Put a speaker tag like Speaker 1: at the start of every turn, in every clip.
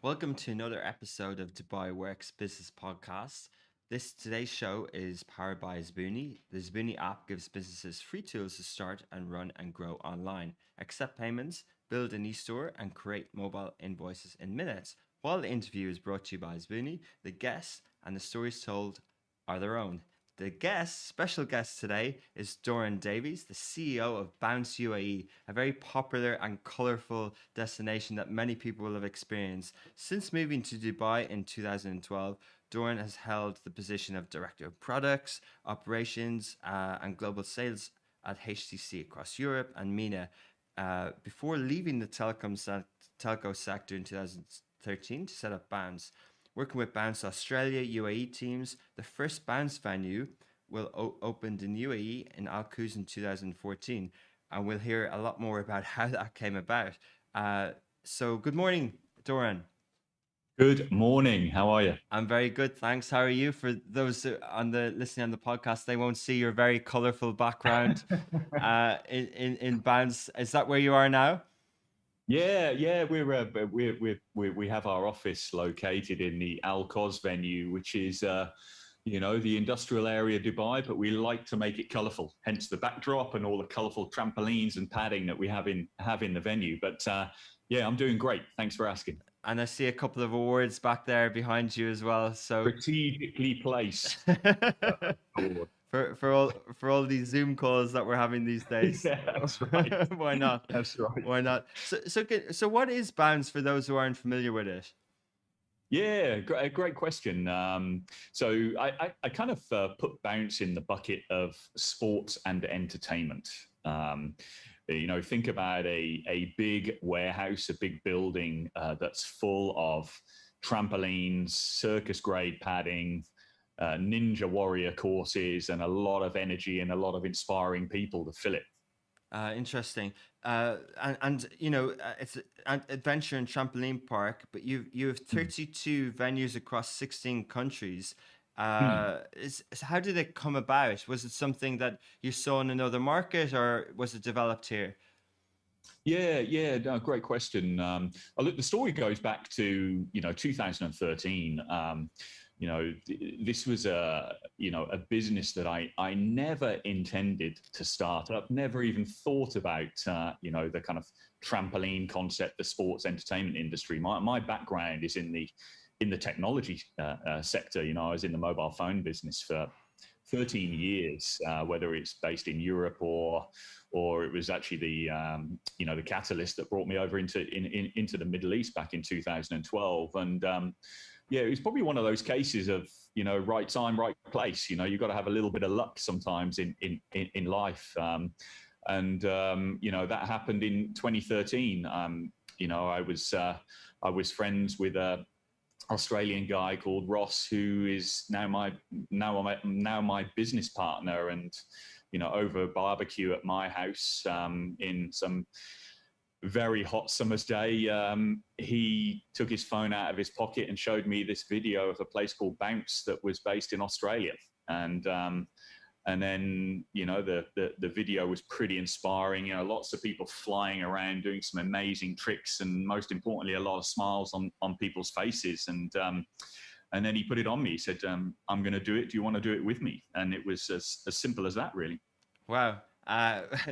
Speaker 1: Welcome to another episode of Dubai Works Business Podcast. Today's show is powered by Zbooni. The Zbooni app gives businesses free tools to start and run and grow online, accept payments, build an e-store, and create mobile invoices in minutes. While the interview is brought to you by Zbooni, the guests and the stories told are their own. The special guest today, is Doran Davies, the CEO of Bounce UAE, a very popular and colourful destination that many people will have experienced. Since moving to Dubai in 2012, Doran has held the position of Director of Products, Operations, and Global Sales at HTC across Europe and MENA. Before leaving the telco sector in 2013 to set up Bounce. Working with Bounce Australia, UAE teams, the first Bounce venue will opened in UAE in Al Quoz in 2014, and we'll hear a lot more about how that came about. So, good morning, Doran.
Speaker 2: Good morning. How are you?
Speaker 1: I'm very good, thanks. How are you? For those listening on the podcast, they won't see your very colourful background in Bounce. Is that where you are now?
Speaker 2: Yeah. We have our office located in the Al Quoz venue, which is the industrial area of Dubai, but we like to make it colourful. Hence the backdrop and all the colourful trampolines and padding that we have in the venue. But I'm doing great. Thanks for asking.
Speaker 1: And I see a couple of awards back there behind you as well. So
Speaker 2: strategically placed.
Speaker 1: For all these Zoom calls that we're having these days.
Speaker 2: Yeah, that's right.
Speaker 1: Why not?
Speaker 2: That's right.
Speaker 1: Why not? So what is Bounce for those who aren't familiar with it?
Speaker 2: Yeah, great question. So I kind of put Bounce in the bucket of sports and entertainment. Think about a big warehouse, a big building that's full of trampolines, circus grade padding, ninja warrior courses, and a lot of energy and a lot of inspiring people to fill it.
Speaker 1: Interesting. It's an adventure and trampoline park, but you have 32 venues across 16 countries. How did it come about? Was it something that you saw in another market, or was it developed here?
Speaker 2: Yeah, no, great question. Look, the story goes back to 2013. This was a business that I never intended to start up, never even thought about, the kind of trampoline concept, the sports entertainment industry. My background is in the technology sector. I was in the mobile phone business for 13 years, whether it's based in Europe or it was actually the catalyst that brought me over into the Middle East back in 2012. And it was probably one of those cases of, right time, right place. You've got to have a little bit of luck sometimes in life. That happened in 2013. I was friends with a Australian guy called Ross, who is now my business partner, and over a barbecue at my house in some very hot summer's day, he took his phone out of his pocket and showed me this video of a place called Bounce that was based in Australia. And then the video was pretty inspiring. Lots of people flying around doing some amazing tricks, and most importantly, a lot of smiles on people's faces. And then he put it on me. He said, "I'm going to do it. Do you want to do it with me?" And it was as simple as that, really.
Speaker 1: Wow.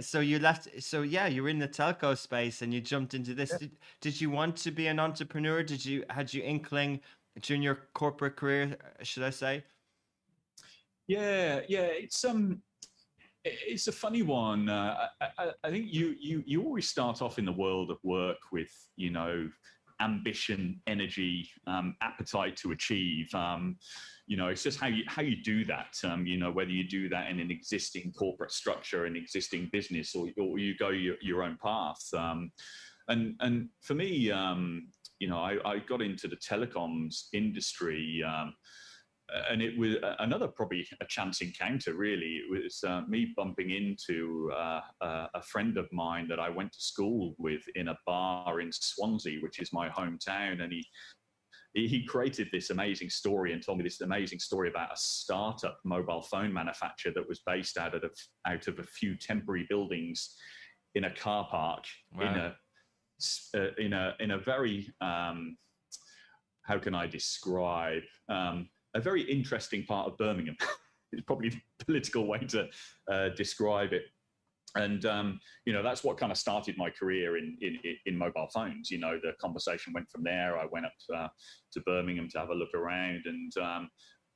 Speaker 1: So you left. So yeah, you were in the telco space and you jumped into this. Yeah. Did you want to be an entrepreneur? Had you inkling during your corporate career, should I say?
Speaker 2: Yeah. It's a funny one. I think you always start off in the world of work with ambition, energy, appetite to achieve. It's just how you do that. Whether you do that in an existing corporate structure, an existing business, or you go your own path. And for me, I got into the telecoms industry. And it was another probably a chance encounter, really. It was me bumping into a friend of mine that I went to school with in a bar in Swansea, which is my hometown. And he created this amazing story and told me this amazing story about a startup mobile phone manufacturer that was based out of a few temporary buildings in a car park. Wow. in a very how can I describe a very interesting part of Birmingham. It's probably the political way to describe it. And you know, that's what kind of started my career in mobile phones. You know, the conversation went from there. I went up to Birmingham to have a look around, and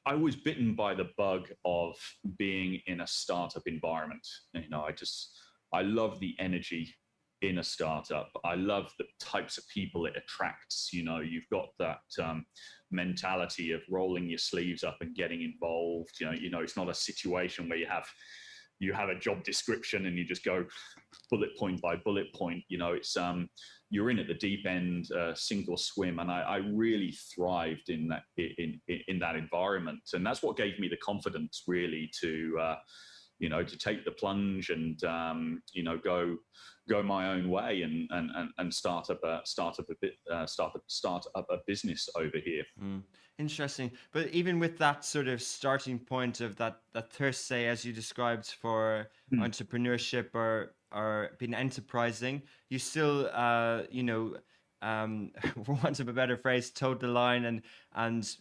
Speaker 2: I was bitten by the bug of being in a startup environment. You know, I love the energy in a startup. I love the types of people it attracts. You know, you've got that mentality of rolling your sleeves up and getting involved. You know, it's not a situation where you have a job description and you just go bullet point by bullet point. You know, it's you're in at the deep end, sink or swim, and I really thrived in that environment, and that's what gave me the confidence really to you know, to take the plunge and you know, go my own way and start up a business over here.
Speaker 1: Interesting. But even with that sort of starting point of that thirst, say, as you described, for entrepreneurship or being enterprising, you still you know, for want of a better phrase, towed the line and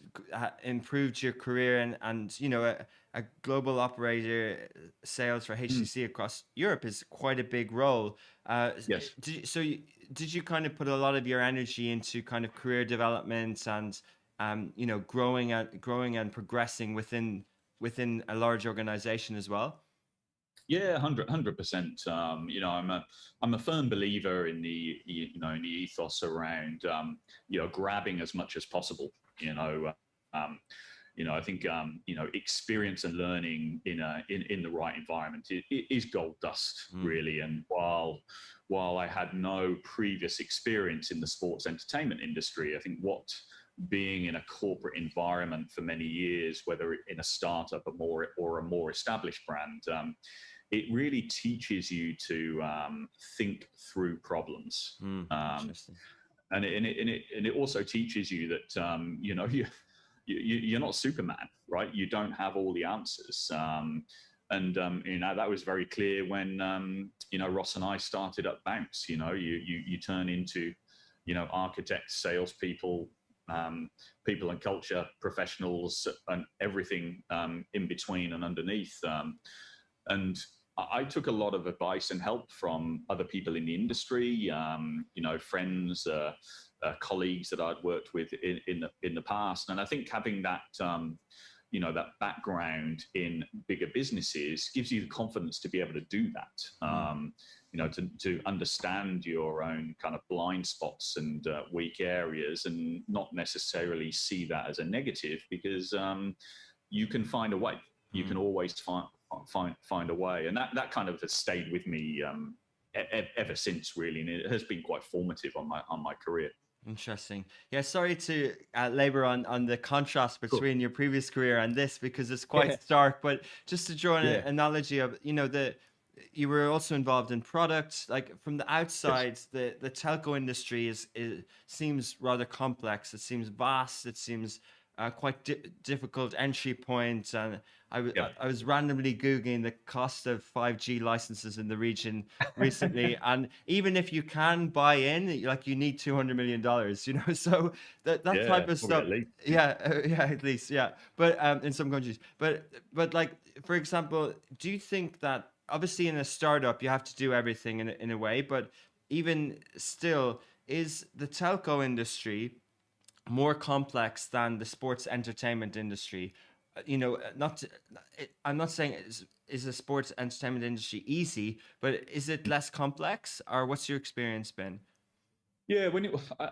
Speaker 1: improved your career, and you know, a global operator sales for HTC across Europe is quite a big role.
Speaker 2: Yes.
Speaker 1: Did you kind of put a lot of your energy into kind of career development and you know, growing and progressing within a large organization as well?
Speaker 2: Yeah, 100%. You know, I'm a firm believer in the ethos around you know, grabbing as much as possible. You know, I think you know, experience and learning in the right environment is gold dust, really. And while I had no previous experience in the sports entertainment industry, I think what being in a corporate environment for many years, whether in a startup or a more established brand, it really teaches you to think through problems.
Speaker 1: Interesting.
Speaker 2: And it also teaches you that you know, you're not Superman, right? You don't have all the answers. And you know, that was very clear when you know, Ross and I started up Bounce. You know, you turn into, you know, architects, salespeople, people and culture professionals, and everything in between and underneath. And I took a lot of advice and help from other people in the industry, you know, friends, colleagues that I'd worked with in the past. And I think having that, you know, that background in bigger businesses gives you the confidence to be able to do that. You know, to understand your own kind of blind spots and weak areas, and not necessarily see that as a negative, because you can find a way. You can always find a way, and that kind of has stayed with me ever since, really, and it has been quite formative on my career.
Speaker 1: Interesting. Yeah, sorry to labor on the contrast between your previous career and this, because it's quite stark. But just to draw an analogy of, you know, you were also involved in products. Like from the outside, the telco industry seems rather complex. It seems vast. It seems quite difficult entry point. And I was randomly Googling the cost of 5G licenses in the region recently. And even if you can buy in, like, you need $200 million, you know, so that type of stuff. At least. But in some countries, but like, for example, do you think that obviously in a startup, you have to do everything in a way, but even still, is the telco industry more complex than the sports entertainment industry? You know, I'm not saying is the sports entertainment industry easy, but is it less complex, or what's your experience been?
Speaker 2: Yeah,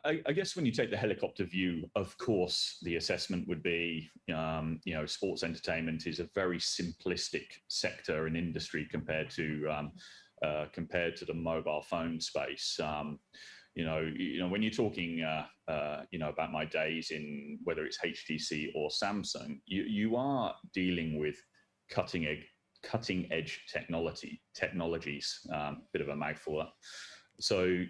Speaker 2: I guess when you take the helicopter view, of course, the assessment would be, you know, sports entertainment is a very simplistic sector and industry compared to the mobile phone space. You know, when you're talking, you know, about my days in whether it's HTC or Samsung, you are dealing with cutting edge technologies. Bit of a mouthful. So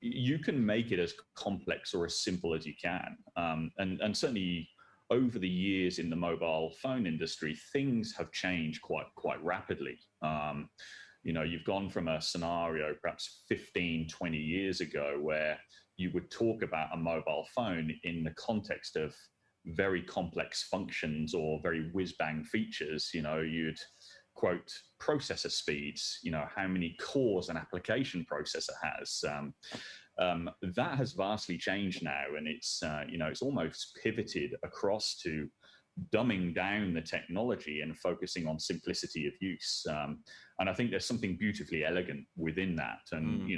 Speaker 2: you can make it as complex or as simple as you can, and certainly over the years in the mobile phone industry, things have changed quite rapidly. You know, you've gone from a scenario perhaps 15, 20 years ago where you would talk about a mobile phone in the context of very complex functions or very whiz-bang features. You'd quote processor speeds, how many cores an application processor has. That has vastly changed now, and it's almost pivoted across to dumbing down the technology and focusing on simplicity of use. And I think there's something beautifully elegant within that. And,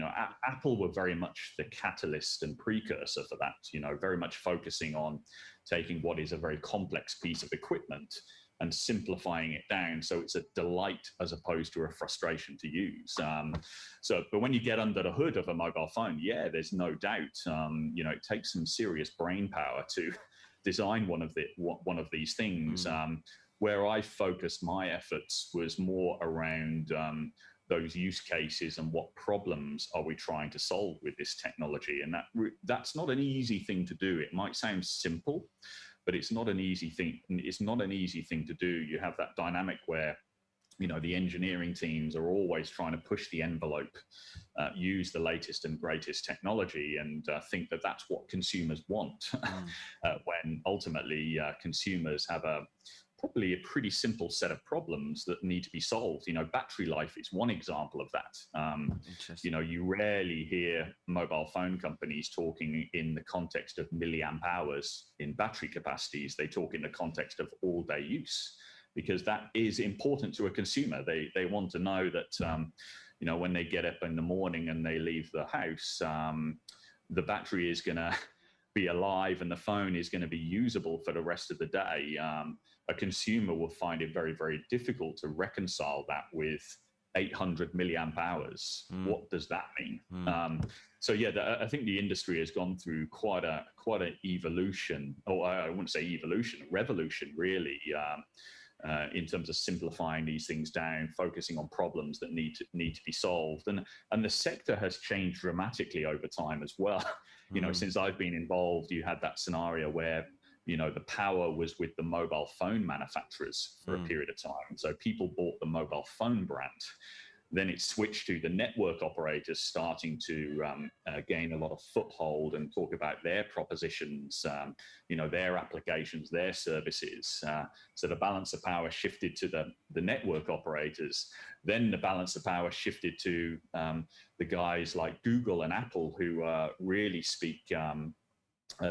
Speaker 2: Apple were very much the catalyst and precursor for that, very much focusing on taking what is a very complex piece of equipment and simplifying it down so it's a delight as opposed to a frustration to use. But when you get under the hood of a mobile phone, there's no doubt, it takes some serious brain power to design one of these things. Where I focused my efforts was more around those use cases and what problems are we trying to solve with this technology. And that's not an easy thing to do. It might sound simple, but it's not an easy thing. It's not an easy thing to do. You have that dynamic where the engineering teams are always trying to push the envelope, use the latest and greatest technology, and think that that's what consumers want. When ultimately consumers have probably a pretty simple set of problems that need to be solved. Battery life is one example of that. You rarely hear mobile phone companies talking in the context of milliamp hours in battery capacities. They talk in the context of all-day use, because that is important to a consumer. They want to know that, when they get up in the morning and they leave the house, the battery is going to be alive and the phone is going to be usable for the rest of the day. A consumer will find it very, very difficult to reconcile that with 800 milliamp hours. What does that mean? I think the industry has gone through quite an evolution, or I wouldn't say evolution, revolution, really. In terms of simplifying these things down, focusing on problems that need to be solved, and the sector has changed dramatically over time as well. Since I've been involved, you had that scenario where the power was with the mobile phone manufacturers for a period of time. So people bought the mobile phone brand. Then it switched to the network operators starting to gain a lot of foothold and talk about their propositions, their applications, their services. So the balance of power shifted to the network operators. Then the balance of power shifted to the guys like Google and Apple, who really speak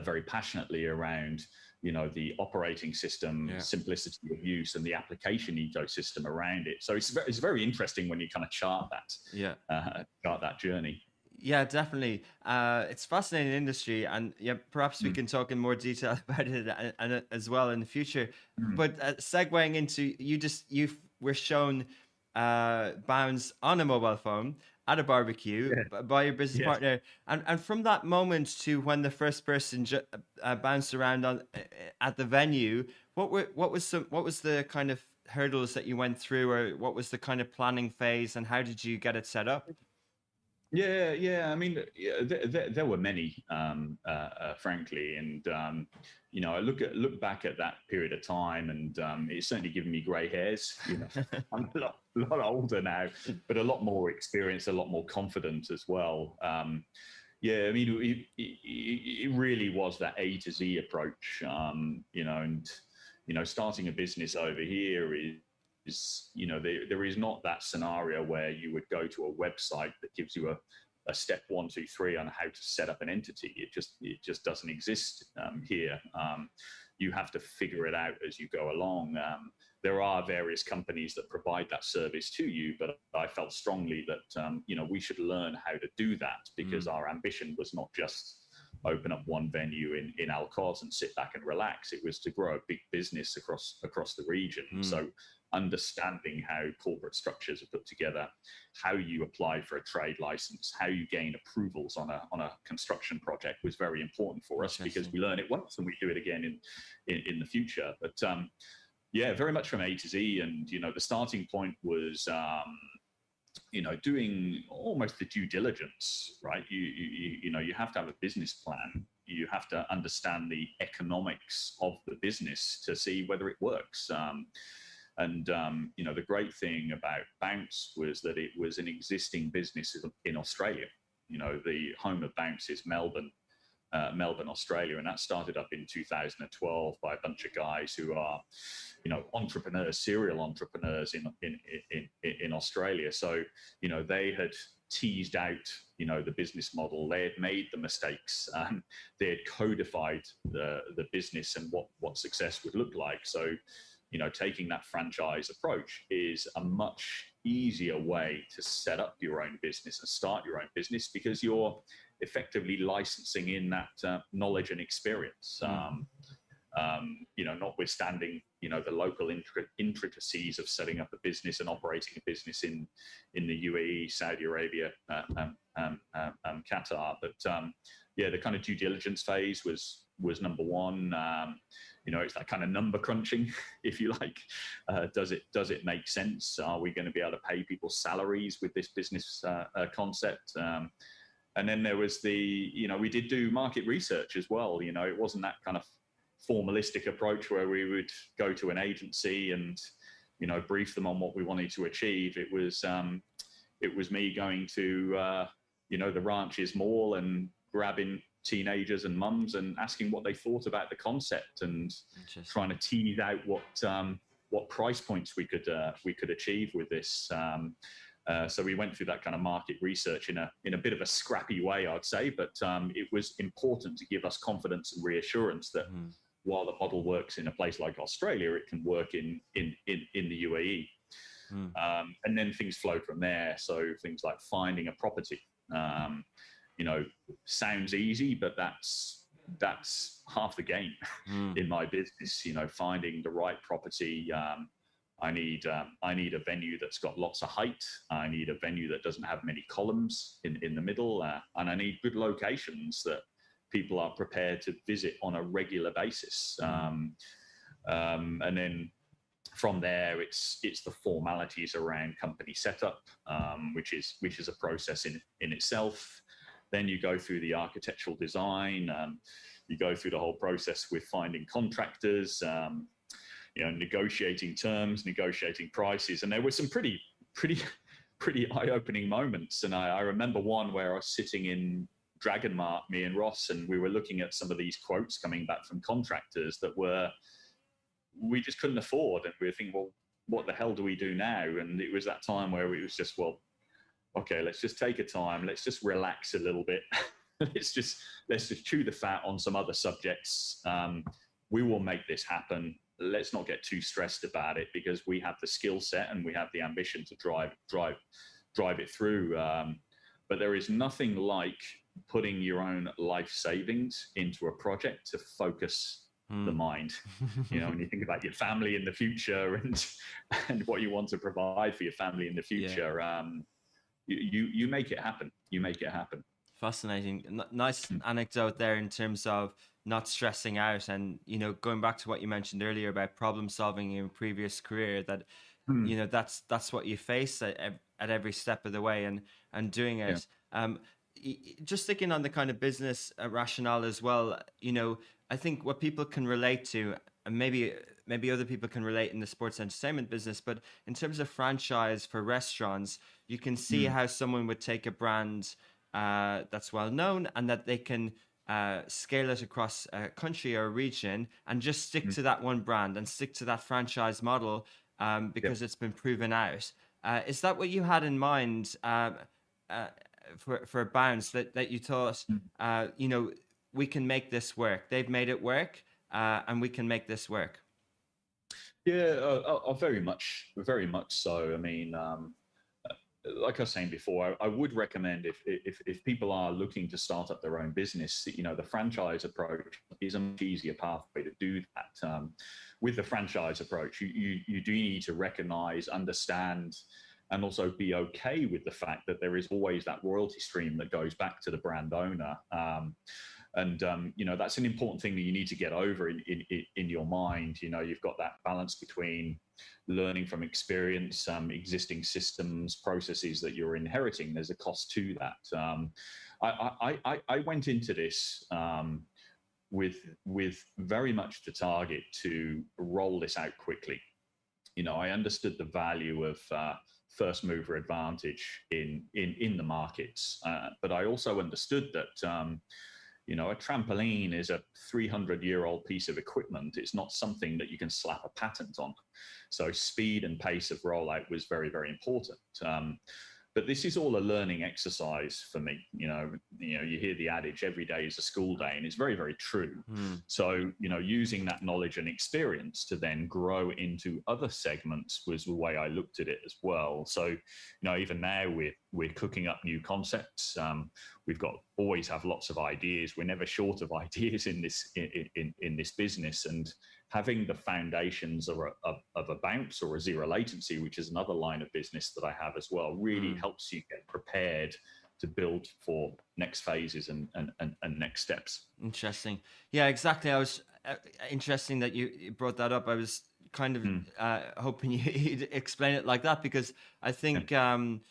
Speaker 2: very passionately around the operating system, simplicity of use, and the application ecosystem around it. So it's very interesting when you kind of chart that journey.
Speaker 1: Yeah, definitely. It's a fascinating industry, and perhaps we can talk in more detail about it and as well in the future. But segueing into, you were shown Bounds on a mobile phone at a barbecue by your business partner, and from that moment to when the first person bounced around at the venue, what was the kind of hurdles that you went through, or what was the kind of planning phase, and how did you get it set up?
Speaker 2: I mean, there were many, frankly, and I look back at that period of time, and it's certainly given me grey hairs. I'm a lot older now, but a lot more experienced, a lot more confident as well. I mean, it really was that A to Z approach, and starting a business over here is there is not that scenario where you would go to a website that gives you a step 1, 2, 3 on how to set up an entity. It just doesn't exist here. You have to figure it out as you go along. There are various companies that provide that service to you, but I felt strongly that we should learn how to do that, because our ambition was not just open up one venue in Alcos and sit back and relax. It was to grow a big business across the region. So understanding how corporate structures are put together, how you apply for a trade license, how you gain approvals on a construction project was very important for us, because we learn it once and we do it again in the future. But very much from A to Z, and the starting point was doing almost the due diligence, right? You have to have a business plan. You have to understand the economics of the business to see whether it works. The great thing about Bounce was that it was an existing business in Australia. the home of bounce is Melbourne, Australia, and that started up in 2012 by a bunch of guys who are, entrepreneurs, serial entrepreneurs in Australia. So, they had teased out, the business model. They had made the mistakes. They had codified the business and what success would look like. So, taking that franchise approach is a much easier way to set up your own business and start your own business, because you're effectively licensing in that knowledge and experience. Notwithstanding, the local intricacies of setting up a business and operating a business in the UAE, Saudi Arabia, Qatar. But the kind of due diligence phase was number one. It's that kind of number crunching, if you like. Does it make sense? Are we going to be able to pay people salaries with this business concept? And then there was we did do market research as well. It wasn't that kind of formalistic approach where we would go to an agency and, brief them on what we wanted to achieve. It was me going to, the ranches mall and grabbing teenagers and mums and asking what they thought about the concept, and trying to tease out what price points we could achieve with this. So we went through that kind of market research in a bit of a scrappy way, I'd say, but it was important to give us confidence and reassurance that while the model works in a place like Australia, it can work in the UAE. And then things flow from there. So things like finding a property, sounds easy, but that's half the game in my business. Finding the right property. I need a venue that's got lots of height. I need a venue that doesn't have many columns in the middle, and I need good locations that people are prepared to visit on a regular basis. And then from there, it's the formalities around company setup, which is a process in itself. Then you go through the architectural design. You go through the whole process with finding contractors. Negotiating terms, negotiating prices, and there were some pretty eye-opening moments. And I remember one where I was sitting in Dragon Mart, me and Ross, and we were looking at some of these quotes coming back from contractors that we just couldn't afford, and we were thinking, well, what the hell do we do now? And it was that time where it was just, well, okay, let's just take a time, let's just relax a little bit, let's just chew the fat on some other subjects. We will make this happen. Let's not get too stressed about it, because we have the skill set and we have the ambition to drive it through. But there is nothing like putting your own life savings into a project to focus the mind. When you think about your family in the future and what you want to provide for your family in the future, you make it happen. You make it happen.
Speaker 1: Fascinating. Nice anecdote there in terms of not stressing out, and going back to what you mentioned earlier about problem solving in your previous career, that that's what you face at every step of the way, and doing it. Just sticking on the kind of business rationale as well, I think what people can relate to, and maybe other people can relate in the sports entertainment business, but in terms of franchise for restaurants, you can see how someone would take a brand that's well known, and that they can scale it across a country or a region and just stick to that one brand and stick to that franchise model, because it's been proven out. Is that what you had in mind for Bounce, that you thought, we can make this work? They've made it work, and we can make this work.
Speaker 2: Yeah, very much so. I mean, like I was saying before, I would recommend if people are looking to start up their own business, the franchise approach is a much easier pathway to do that. With the franchise approach, you do need to recognize, understand, and also be okay with the fact that there is always that royalty stream that goes back to the brand owner. And that's an important thing that you need to get over in your mind. You've got that balance between learning from experience, existing systems, processes that you're inheriting. There's a cost to that. I went into this with very much the target to roll this out quickly. I understood the value of first mover advantage in the markets. But I also understood that a trampoline is a 300-year-old piece of equipment. It's not something that you can slap a patent on. So speed and pace of rollout was very, very important. But this is all a learning exercise for me. You hear the adage, every day is a school day, and it's very, very true. So, using that knowledge and experience to then grow into other segments was the way I looked at it as well. So, even now we're cooking up new concepts. We've always have lots of ideas. We're never short of ideas in this business, and having the foundations of a bounce or a zero latency, which is another line of business that I have as well, really helps you get prepared to build for next phases and next steps.
Speaker 1: Interesting. Yeah, exactly. I was interesting that you brought that up. I was kind of hoping you'd explain it like that, because I think then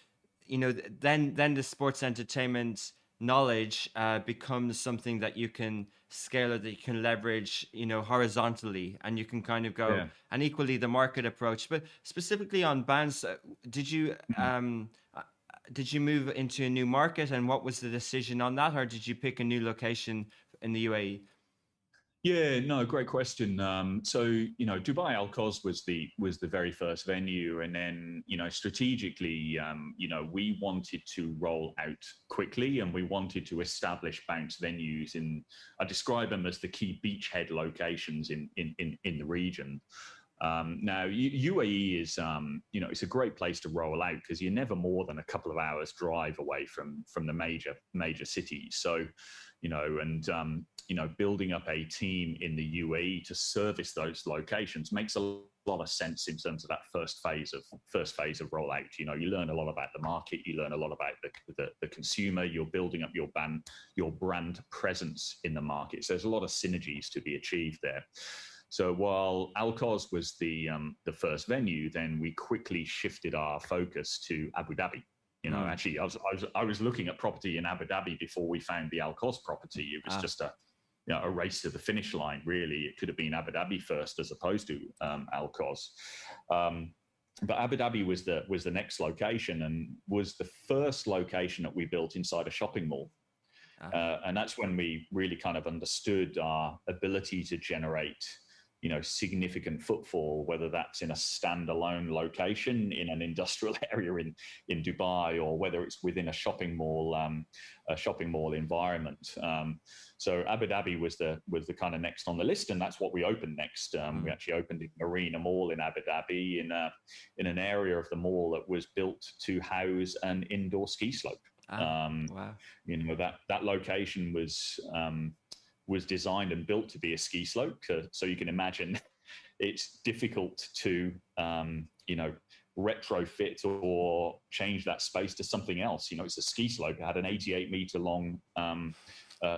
Speaker 1: the sports entertainment knowledge becomes something that you can scale, or that you can leverage horizontally, and you can kind of go and equally the market approach. But specifically on bounce, did you move into a new market, and what was the decision on that, or did you pick a new location in the UAE?
Speaker 2: Yeah, no, great question. So, Dubai Al Quoz was the very first venue, and then, strategically, we wanted to roll out quickly, and we wanted to establish bounce venues I describe them as the key beachhead locations in the region. Now, UAE is, it's a great place to roll out because you're never more than a couple of hours drive away from the major cities. So, building up a team in the UAE to service those locations makes a lot of sense in terms of that first phase of rollout. You learn a lot about the market, you learn a lot about the consumer, you're building up your brand presence in the market. So there's a lot of synergies to be achieved there. So while Al Quoz was the first venue, then we quickly shifted our focus to Abu Dhabi. Actually, I was looking at property in Abu Dhabi before we found the Al Quoz property. It was just a race to the finish line, really. It could have been Abu Dhabi first as opposed to Al Quoz. But Abu Dhabi was the next location, and was the first location that we built inside a shopping mall. And that's when we really kind of understood our ability to generate significant footfall, whether that's in a standalone location in an industrial area in Dubai, or whether it's within a shopping mall environment. So Abu Dhabi was the kind of next on the list, and that's what we opened next. We actually opened a Marina Mall in Abu Dhabi in an area of the mall that was built to house an indoor ski slope.
Speaker 1: Wow.
Speaker 2: That location was designed and built to be a ski slope. So you can imagine it's difficult to, retrofit or change that space to something else. It's a ski slope. It had an 88-meter long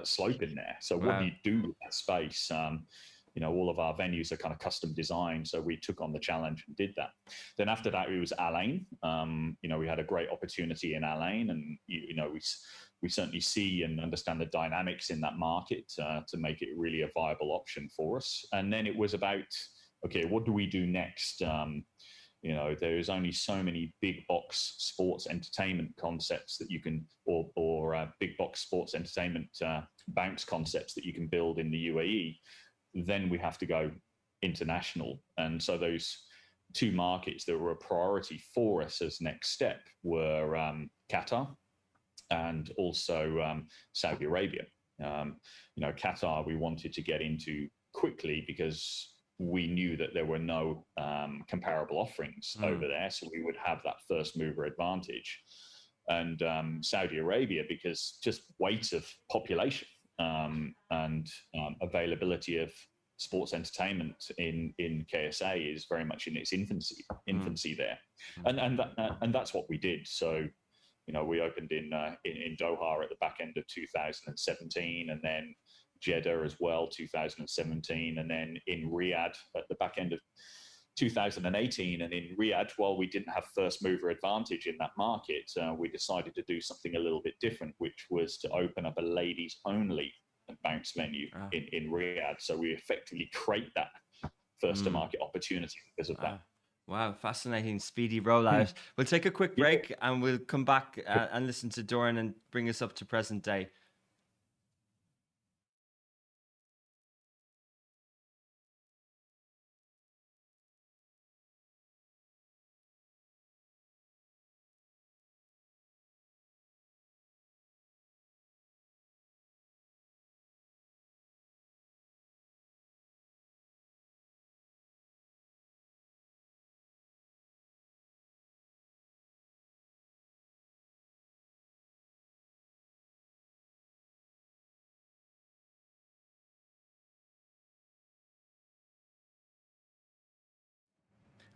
Speaker 2: slope in there. So what do you do with that space? All of our venues are kind of custom designed. So we took on the challenge and did that. Then after that, it was Al Ain. We had a great opportunity in Al Ain, and, we certainly see and understand the dynamics in that market to make it really a viable option for us. And then it was about, okay, what do we do next? There's only so many big box sports entertainment concepts that you can, or big box sports entertainment bounce concepts that you can build in the UAE. Then we have to go international. And so those two markets that were a priority for us as next step were Qatar and also Saudi Arabia. Qatar we wanted to get into quickly because we knew that there were no comparable offerings over there, so we would have that first mover advantage. And Saudi Arabia, because just weight of population and availability of sports entertainment in KSA is very much in its infancy there, and that's what we did. So we opened in Doha at the back end of 2017, and then Jeddah as well 2017, and then in Riyadh at the back end of 2018. And in Riyadh, while we didn't have first mover advantage in that market, we decided to do something a little bit different, which was to open up a ladies only bounce venue in Riyadh. So we effectively create that first to market opportunity because of that.
Speaker 1: Wow, fascinating, speedy rollout. We'll take a quick
Speaker 2: Yeah.
Speaker 1: break and we'll come back and listen to Doran and bring us up to present day.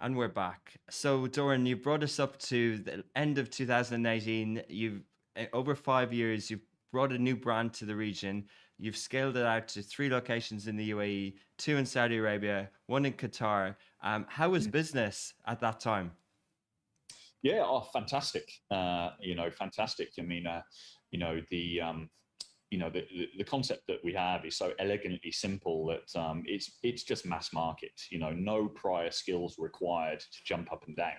Speaker 1: And we're back. So, Doran, you brought us up to the end of 2018. You've, over 5 years, you've brought a new brand to the region. You've scaled it out to 3 locations in the UAE, 2 in Saudi Arabia, 1 in Qatar. How was business at that time?
Speaker 2: Yeah, oh, fantastic. Fantastic. I mean, the concept that we have is so elegantly simple that it's just mass market. No prior skills required to jump up and down.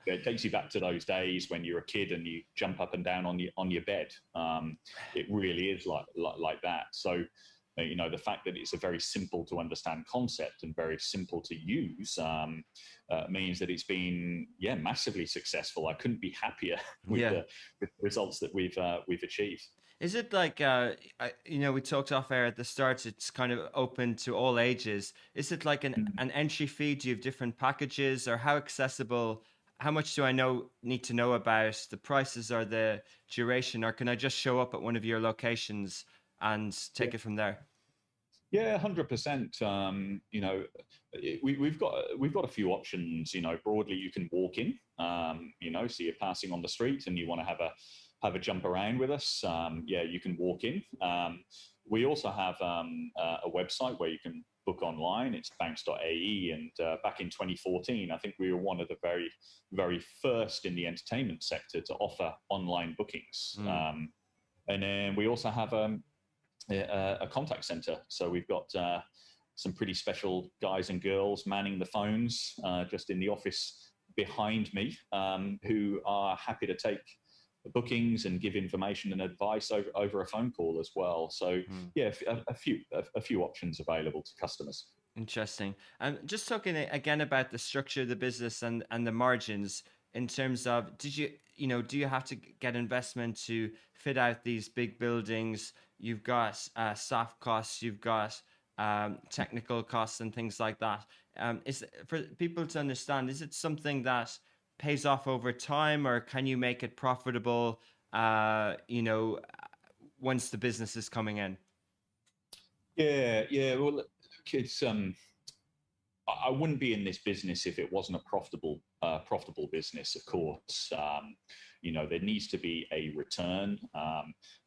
Speaker 2: It takes you back to those days when you're a kid and you jump up and down on your bed. It really is like that. So the fact that it's a very simple to understand concept and very simple to use means that it's been massively successful. I couldn't be happier with
Speaker 1: Yeah.
Speaker 2: the results that we've achieved.
Speaker 1: Is it like, we talked off air at the start, it's kind of open to all ages. Is it like an entry fee? Do you have different packages, or how accessible? How much do I need to know about the prices or the duration, or can I just show up at one of your locations and take it from there?
Speaker 2: Yeah, 100%. We've got a few options. Broadly, you can walk in. So you're passing on the street and you want to have a jump around with us. You can walk in. We also have a website where you can book online. It's bounce.ae. And back in 2014, I think we were one of the very, very first in the entertainment sector to offer online bookings. And then we also have a contact center. So we've got some pretty special guys and girls manning the phones just in the office behind me, who are happy to take bookings and give information and advice over a phone call as well. So a few options available to customers.
Speaker 1: Interesting. And just talking again about the structure of the business and the margins in terms of, do you have to get investment to fit out these big buildings? You've got staff costs, you've got technical costs and things like that. Is for people to understand, is it something that pays off over time, or can you make it profitable, once the business is coming in?
Speaker 2: Yeah. Well, it's I wouldn't be in this business if it wasn't a profitable business. Of course, there needs to be a return,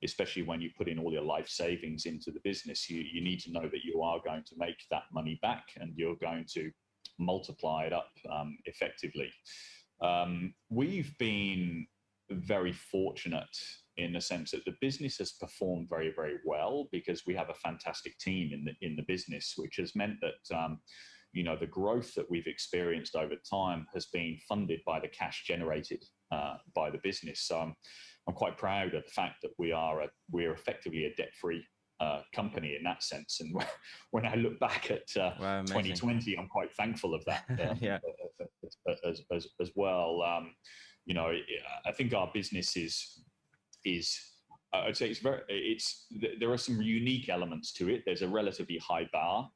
Speaker 2: especially when you put in all your life savings into the business. You need to know that you are going to make that money back and you're going to multiply it up effectively. We've been very fortunate in the sense that the business has performed very, very well because we have a fantastic team in the business, which has meant that the growth that we've experienced over time has been funded by the cash generated by the business. So I'm quite proud of the fact that we're effectively a debt-free company in that sense. And when I look back at
Speaker 1: Wow,
Speaker 2: 2020, I'm quite thankful of that
Speaker 1: yeah.
Speaker 2: as well. I think our business is I'd say there are some unique elements to it. There's a relatively high bar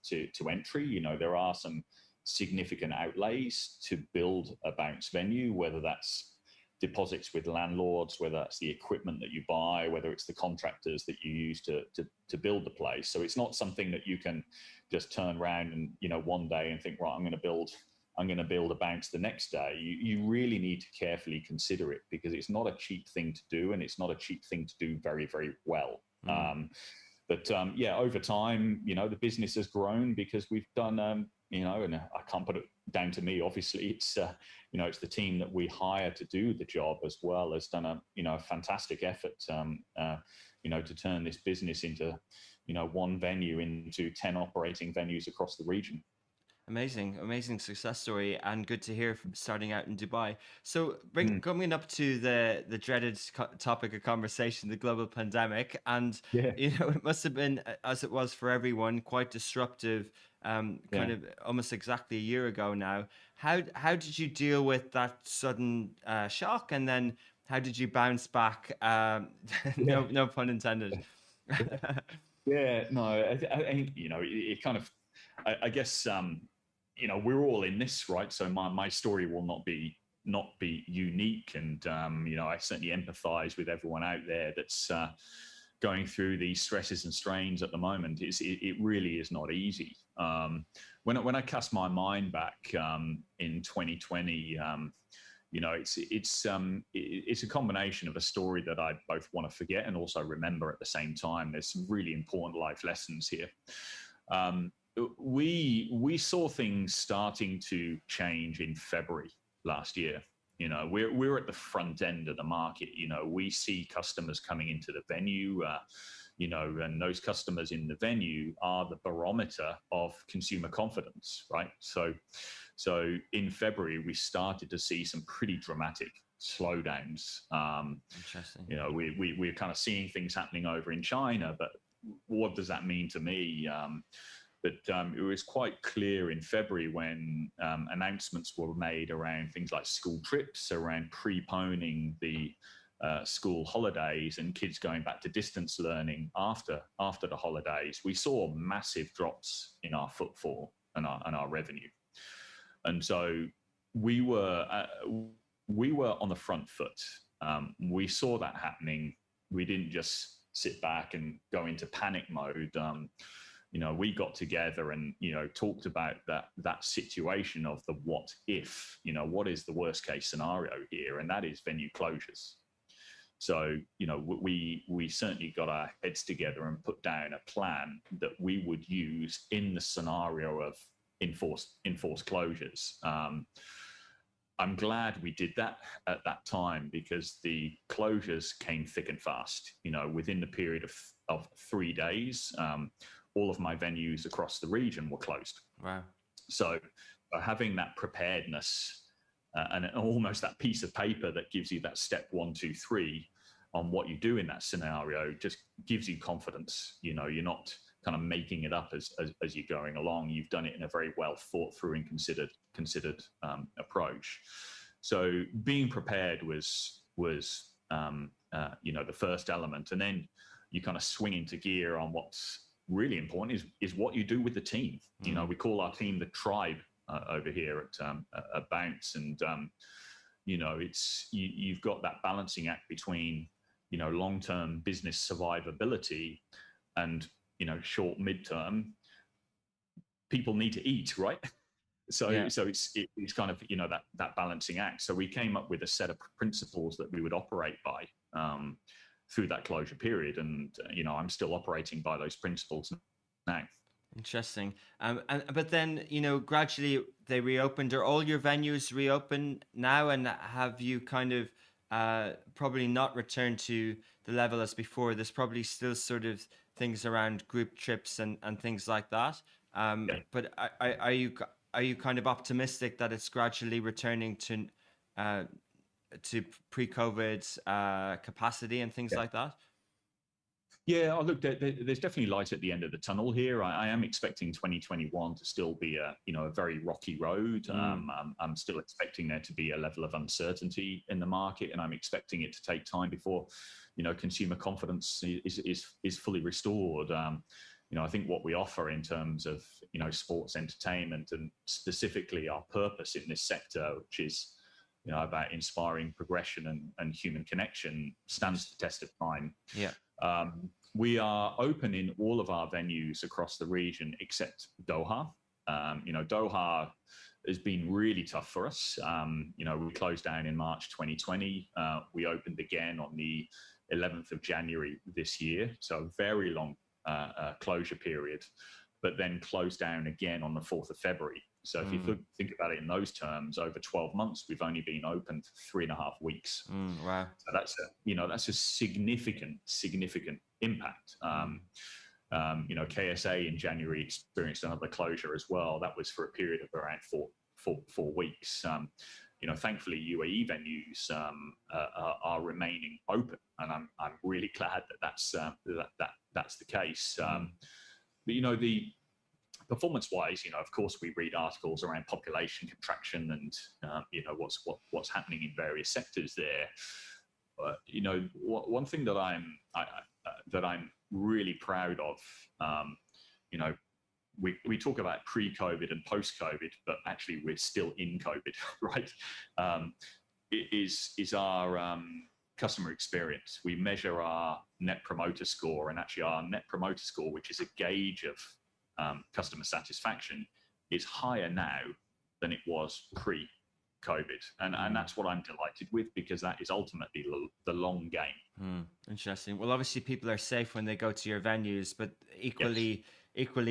Speaker 2: to entry. There are some significant outlays to build a bounce venue, whether that's deposits with landlords, whether that's the equipment that you buy, whether it's the contractors that you use to build the place. So it's not something that you can just turn around and one day and think, right, I'm going to build a bounce the next day. You really need to carefully consider it because it's not a cheap thing to do, and it's not a cheap thing to do very, very well. But over time, the business has grown because we've done, and I can't put it down to me. Obviously, it's it's the team that we hire to do the job as well has done a fantastic effort, to turn this business into one venue into 10 operating venues across the region.
Speaker 1: Amazing success story, and good to hear from starting out in Dubai. So,
Speaker 2: Mm.
Speaker 1: coming up to the dreaded topic of conversation, the global pandemic, and
Speaker 2: Yeah,
Speaker 1: it must have been, as it was for everyone, quite disruptive. Kind
Speaker 2: yeah.
Speaker 1: of almost exactly a year ago now. How did you deal with that sudden shock, and then how did you bounce back?
Speaker 2: Yeah.
Speaker 1: No pun intended.
Speaker 2: Yeah, no, I think it kind of, I guess, we're all in this, right? So my story will not be unique, and I certainly empathise with everyone out there that's going through these stresses and strains at the moment. It really is not easy. When I cast my mind back in 2020. It's a combination of a story that I both want to forget and also remember at the same time. There's some really important life lessons here. Um, we saw things starting to change in February last year. We're at the front end of the market. We see customers coming into the venue. And those customers in the venue are the barometer of consumer confidence, right? So in February, we started to see some pretty dramatic slowdowns.
Speaker 1: Interesting.
Speaker 2: We're kind of seeing things happening over in China, but what does that mean to me? But it was quite clear in February when announcements were made around things like school trips, around preponing the school holidays and kids going back to distance learning after the holidays. We saw massive drops in our footfall and our revenue. And so we were on the front foot. We saw that happening. We didn't just sit back and go into panic mode. We got together and talked about that situation of the what if. What is the worst case scenario here, and that is venue closures. So we certainly got our heads together and put down a plan that we would use in the scenario of enforced closures. I'm glad we did that at that time because the closures came thick and fast. Within the period of 3 days, all of my venues across the region were closed.
Speaker 1: Wow.
Speaker 2: So having that preparedness and almost that piece of paper that gives you that step 1, 2, 3 on what you do in that scenario just gives you confidence. You're not kind of making it up as you're going along. You've done it in a very well thought through and considered approach. So being prepared was the first element, and then you kind of swing into gear on what's really important is what you do with the team. We call our team the tribe over here at Bounce, and you've got that balancing act between long-term business survivability and short midterm. People need to eat, right? So it's kind of that balancing act. So we came up with a set of principles that we would operate by through that closure period, and I'm still operating by those principles now.
Speaker 1: Interesting. But then gradually they reopened. Are all your venues reopened now, and have you kind of probably not returned to the level as before? There's probably still sort of things around group trips and things like that.
Speaker 2: Yeah.
Speaker 1: But are you kind of optimistic that it's gradually returning to pre-COVID capacity and things like that?
Speaker 2: Yeah, look, there's definitely light at the end of the tunnel here. I am expecting 2021 to still be a very rocky road. I'm still expecting there to be a level of uncertainty in the market, and I'm expecting it to take time before consumer confidence is fully restored. I think what we offer in terms of sports entertainment, and specifically our purpose in this sector, which is about inspiring progression and human connection, stands the test of time.
Speaker 1: Yeah.
Speaker 2: We are open in all of our venues across the region except Doha. Doha has been really tough for us. We closed down in March 2020. We opened again on the 11th of January this year, so a very long closure period, but then closed down again on the 4th of February. So if you think about it in those terms, over 12 months, we've only been open for 3.5 weeks.
Speaker 1: Wow.
Speaker 2: So that's a significant impact. KSA in January experienced another closure as well. That was for a period of around four weeks. Thankfully, UAE venues are remaining open, and I'm really glad that that's the case. But the performance-wise, of course, we read articles around population contraction and what's happening in various sectors there. One thing that I'm really proud of, we talk about pre-COVID and post-COVID, but actually we're still in COVID, right? Is our customer experience. We measure our net promoter score, and actually our net promoter score, which is a gauge of customer satisfaction, is higher now than it was pre-COVID. And that's what I'm delighted with, because that is ultimately the long game.
Speaker 1: Interesting. Well, obviously people are safe when they go to your venues, but equally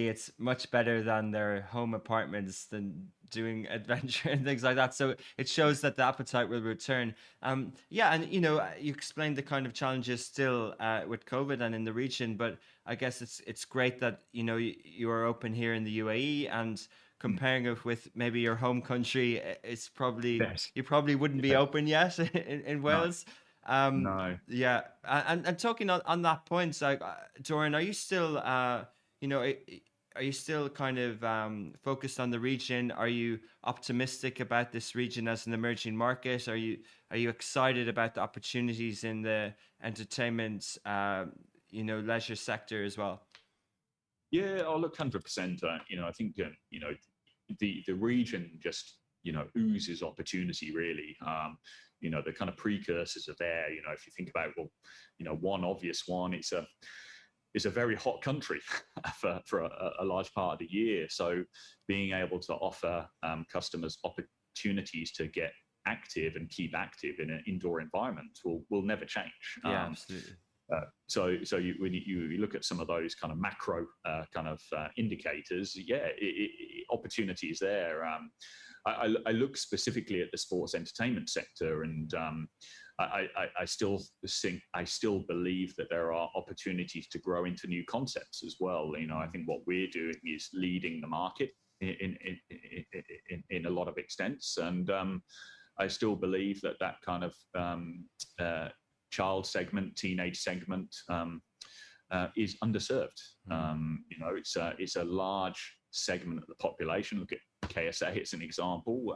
Speaker 1: it's much better than their home apartments than doing adventure and things like that. So it shows that the appetite will return. And you explained the kind of challenges still with COVID and in the region, but I guess it's great that you are open here in the UAE, and comparing it with maybe your home country, it's probably you probably wouldn't be open yet in Wales.
Speaker 2: No.
Speaker 1: Yeah, and talking on that point, like Doran, are you still are you still kind of focused on the region? Are you optimistic about this region as an emerging market? Are you excited about the opportunities in the entertainment leisure sector as well?
Speaker 2: Yeah, look, 100%. I think the region just oozes opportunity, really. The kind of precursors are there. If you think about, one obvious one, it's a very hot country for a large part of the year. So being able to offer customers opportunities to get active and keep active in an indoor environment will never change.
Speaker 1: Yeah, absolutely.
Speaker 2: When you look at some of those kind of macro indicators, opportunity is there. I look specifically at the sports entertainment sector, and I still believe that there are opportunities to grow into new concepts as well. I think what we're doing is leading the market in a lot of extents, and I still believe that kind of child segment, teenage segment is underserved. It's a large segment of the population. Look at KSA as an example.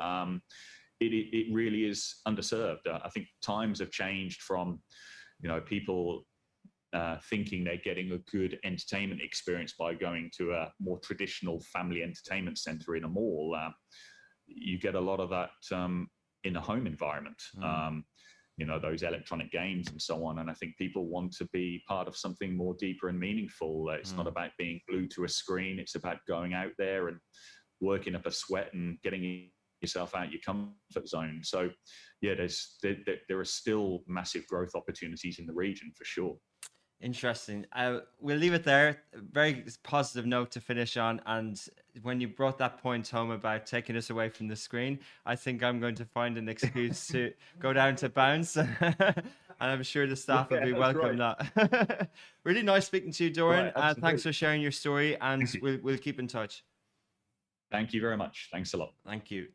Speaker 2: It really is underserved. I think times have changed from people thinking they're getting a good entertainment experience by going to a more traditional family entertainment center in a mall. You get a lot of that in a home environment. Those electronic games and so on. And I think people want to be part of something more deeper and meaningful. It's not about being glued to a screen. It's about going out there and working up a sweat and getting yourself out your comfort zone. So, there are still massive growth opportunities in the region for sure.
Speaker 1: Interesting. We'll leave it there. Very positive note to finish on. And when you brought that point home about taking us away from the screen, I think I'm going to find an excuse to go down to bounce. And I'm sure the staff will be welcome that. Really nice speaking to you, Doran. Thanks for sharing your story, and we'll keep in touch.
Speaker 2: Thank you very much. Thanks a lot.
Speaker 1: Thank you.